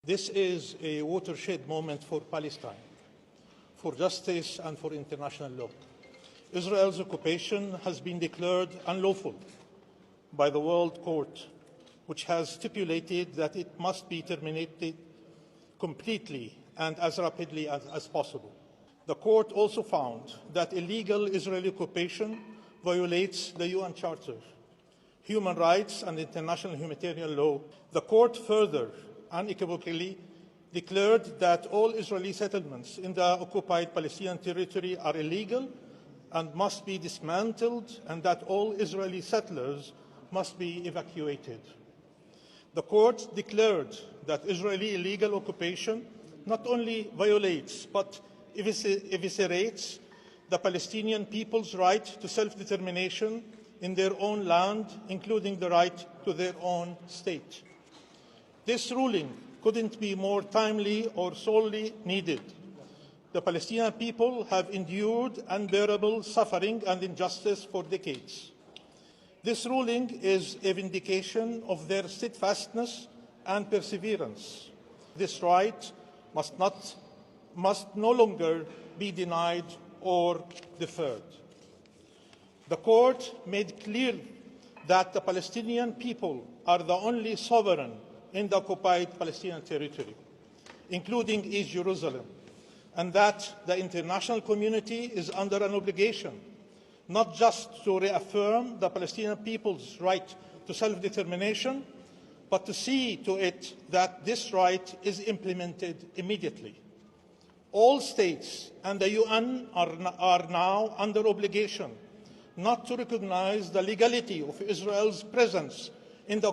This is a watershed moment for Palestine, for justice and for international law. Israel's occupation has been declared unlawful by the World Court, which has stipulated that it must be terminated completely and as rapidly as possible. The court also found that illegal Israeli occupation violates the UN Charter, human rights and international humanitarian law. The court further unequivocally declared that all Israeli settlements in the occupied Palestinian territory are illegal and must be dismantled, and that all Israeli settlers must be evacuated. The court declared that Israeli illegal occupation not only violates but eviscerates the Palestinian people's right to self-determination in their own land, including the right to their own state. This ruling couldn't be more timely or sorely needed. The Palestinian people have endured unbearable suffering and injustice for decades. This ruling is a vindication of their steadfastness and perseverance. This right must no longer be denied or deferred. The court made clear that the Palestinian people are the only sovereign in the occupied Palestinian territory, including East Jerusalem, and that the international community is under an obligation not just to reaffirm the Palestinian people's right to self-determination, but to see to it that this right is implemented immediately. All states and the UN are now under obligation not to recognize the legality of Israel's presence in the